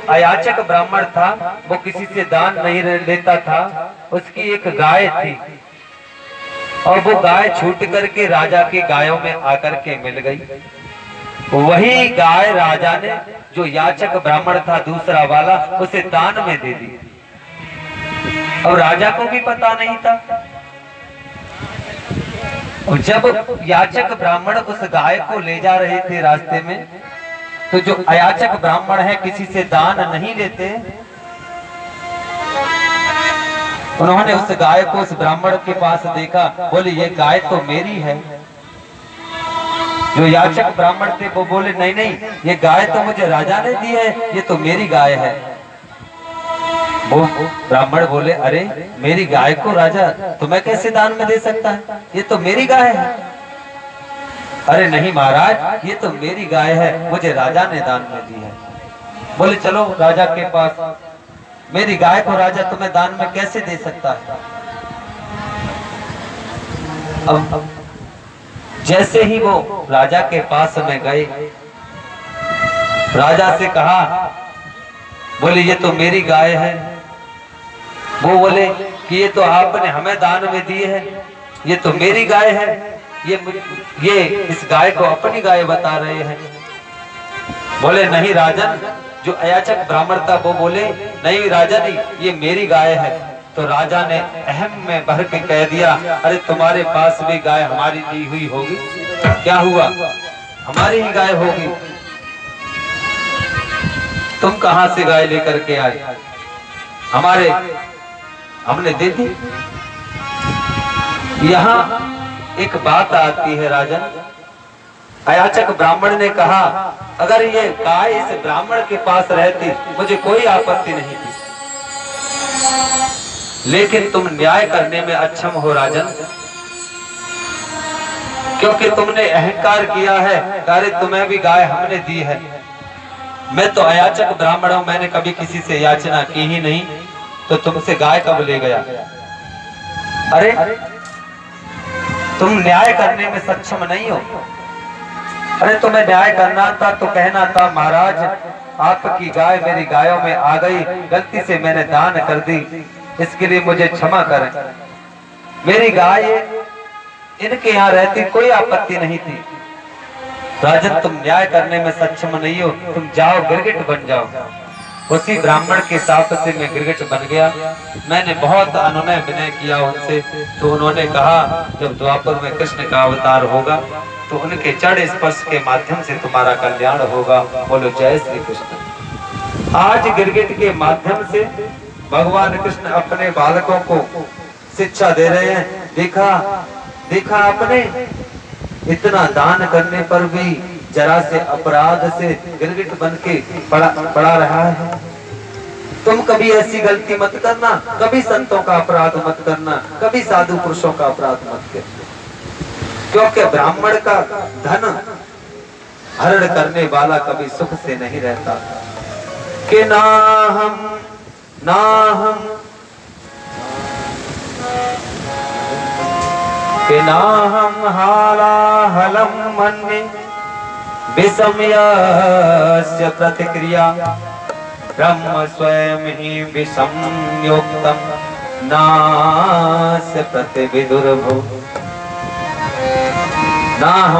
अयाचक ब्राह्मण था वो किसी से दान नहीं लेता था। उसकी एक गाय थी और वो गाय छूट करके राजा के गायों में आकर के मिल गई। वही गाय राजा ने, जो याचक ब्राह्मण था दूसरा वाला, उसे दान में दे दी। और राजा को भी पता नहीं था। और जब याचक ब्राह्मण उस गाय को ले जा रहे थे रास्ते में, तो जो अयाचक ब्राह्मण है किसी से दान नहीं लेते, उन्होंने उस गाय को उस ब्राह्मण के पास देखा, बोले ये गाय तो मेरी है। जो याचक ब्राह्मण थे वो बोले नहीं नहीं, ये गाय तो मुझे राजा ने दी है, ये तो मेरी गाय है। वो ब्राह्मण बोले अरे मेरी गाय को राजा तुम्हें कैसे दान में दे सकता है, ये तो मेरी गाय है। अरे नहीं महाराज, ये तो मेरी गाय है, मुझे राजा ने दान में दी है। बोले चलो राजा के पास, मेरी गाय को राजा तुम्हें दान में कैसे दे सकता है। अब जैसे ही वो राजा के पास में गए, राजा से कहा, बोले ये तो मेरी गाय है। वो बोले कि ये तो आपने हमें दान में दी है, ये तो मेरी गाय है। ये इस गाय को अपनी गाय बता रहे हैं। बोले नहीं राजन, जो अयाचक ब्राह्मण था वो बोले नहीं राजन, ये मेरी गाय है। तो राजा ने अहम में भर के कह दिया, अरे तुम्हारे पास भी गाय हमारी दी हुई होगी, क्या हुआ, हमारी ही गाय होगी, तुम कहां से गाय लेकर के आए, हमने दे दी। यहां एक बात आती है राजन, अयाचक ब्राह्मण ने कहा अगर ये गाय इस ब्राह्मण के पास रहती मुझे कोई आपत्ति नहीं थी, लेकिन तुम न्याय करने में अक्षम हो राजन, क्योंकि तुमने अहंकार किया है, अरे तुम्हें भी गाय हमने दी है। मैं तो अयाचक ब्राह्मण हूं, मैंने कभी किसी से याचना की ही नहीं, तो तुमसे गाय कब ले गया। अरे तुम न्याय करने में सक्षम नहीं हो। अरे तुम्हें न्याय करना था तो कहना था महाराज आपकी गाय मेरी गायों में आ गई, गलती से मैंने दान कर दी, इसके लिए मुझे क्षमा करें। मेरी गाय इनके यहाँ रहती कोई आपत्ति नहीं थी। राजन तुम न्याय करने में सक्षम नहीं हो, तुम जाओ गिरगिट बन जाओ। उसी ब्राह्मण के साथ से मैं गिरगिट बन गया। मैंने बहुत अनुनय विनय किया उनसे, तो उन्होंने कहा जब द्वापर में कृष्ण का अवतार होगा तो उनके चरण स्पर्श के माध्यम से तुम्हारा कल्याण होगा। बोलो जय श्री कृष्ण। आज गिरगिट के माध्यम से भगवान कृष्ण अपने बालकों को शिक्षा दे रहे हैं। देखा आपने, इतना दान करने पर भी जरा से अपराध से गिरगिट बन के पड़ा रहा है। तुम कभी ऐसी गलती मत करना, कभी संतों का अपराध मत करना, कभी साधु पुरुषों का अपराध मत करना, क्योंकि ब्राह्मण का धन हरण करने वाला कभी सुख से नहीं रहता। कि ना हम हालाहलम मन्ये विषमयस्य प्रतिक्रिया, ब्रह्म स्वयं ही विषम्योक्तम नास्य प्रतिविदुर्भुः। ना